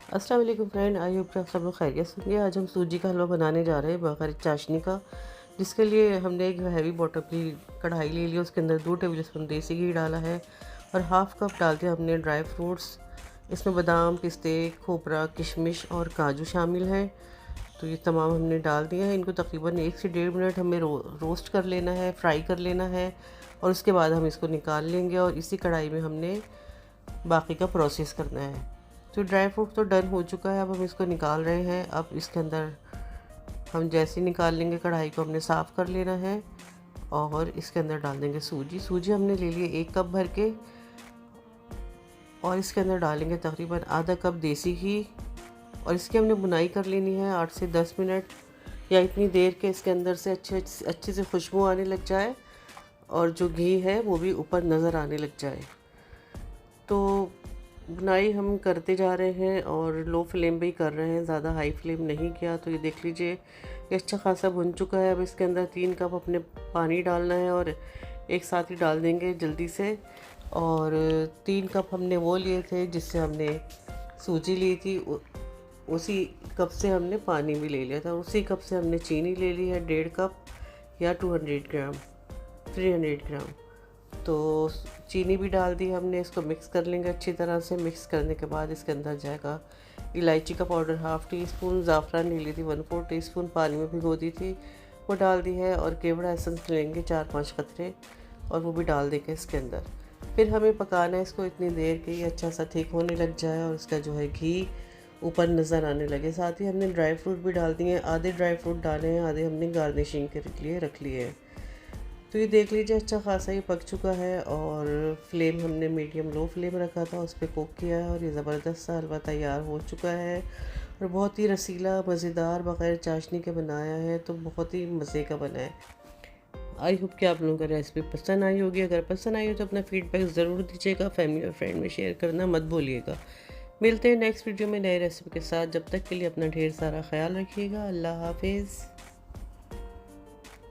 अस्सलाम वालेकुम friend, I hope कि आप सब लोग खैरियत से होंगे। आज हम सूजी का हलवा बनाने जा रहे हैं बग़ैर चाशनी का, जिसके लिए हमने एक हैवी बॉटम की कढ़ाई ले ली। उसके अंदर 2 टेबल स्पून देसी घी डाला है और हाफ़ कप डाल के हमने ड्राई फ्रूट्स, इसमें बादाम, पिस्ते, खोपरा, किशमिश और काजू शामिल हैं। तो ये तमाम हमने डाल दिए हैं। इनको तकरीबन 1 से 1.5 मिनट हमें रोस्ट कर लेना है, फ्राई कर लेना है और उसके बाद हम इसको निकाल लेंगे और इसी कढ़ाई में हमने बाकी का प्रोसेस करना है। तो ड्राई फ्रूट तो डन हो चुका है, अब हम इसको निकाल रहे हैं। अब इसके अंदर हम जैसे ही निकाल लेंगे, कढ़ाई को हमने साफ़ कर लेना है और इसके अंदर डाल देंगे सूजी। सूजी हमने ले ली 1 कप भर के और इसके अंदर डालेंगे तकरीबन आधा कप देसी घी और इसकी हमने बुनाई कर लेनी है 8 से 10 मिनट या इतनी देर के इसके अंदर से अच्छे से खुशबू आने लग जाए और जो घी है वो भी ऊपर नज़र आने लग जाए। तो बुनाई हम करते जा रहे हैं और लो फ्लेम पे ही कर रहे हैं, ज़्यादा हाई फ्लेम नहीं किया। तो ये देख लीजिए ये अच्छा खासा भुन चुका है। अब इसके अंदर 3 कप अपने पानी डालना है और एक साथ ही डाल देंगे जल्दी से। और 3 कप हमने वो लिए थे जिससे हमने सूजी ली थी, उसी कप से हमने पानी भी ले लिया था। उसी कप से हमने चीनी ले ली है 1.5 कप या 200 ग्राम, 300 ग्राम। तो चीनी भी डाल दी हमने। इसको मिक्स कर लेंगे अच्छी तरह से। मिक्स करने के बाद इसके अंदर जाएगा इलायची का पाउडर 1/2 टी स्पून, ज़ाफ़रान ले ली थी 1/4 टीस्पून, पानी में भिगो दी थी, वो डाल दी है। और केवड़ा एसेंस लेंगे 4-5 कतरे और वो भी डाल देंगे इसके अंदर। फिर हमें पकाना है इसको इतनी देर के ये अच्छा सा ठीक होने लग जाए और इसका जो है घी ऊपर नज़र आने लगे। साथ ही हमने ड्राई फ्रूट भी डाल दिए हैं। आधे ड्राई फ्रूट डाले हैं, आधे हमने गार्निशिंग के लिए रख लिए हैं। तो ये देख लीजिए अच्छा खासा ये पक चुका है और फ्लेम हमने मीडियम लो फ्लेम रखा था, उस पर कुक किया है और ये ज़बरदस्त सा हलवा तैयार हो चुका है और बहुत ही रसीला, मज़ेदार, बग़ैर चाशनी के बनाया है तो बहुत ही मज़े का बना है। आई होप कि आप लोगों को रेसिपी पसंद आई होगी। अगर पसंद आई हो तो अपना फ़ीडबैक ज़रूर दीजिएगा, फैमिली और फ्रेंड में शेयर करना मत भूलिएगा। मिलते हैं नेक्स्ट वीडियो में नए रेसिपी के साथ। जब तक के लिए अपना ढेर सारा ख्याल रखिएगा। अल्लाह हाफिज़।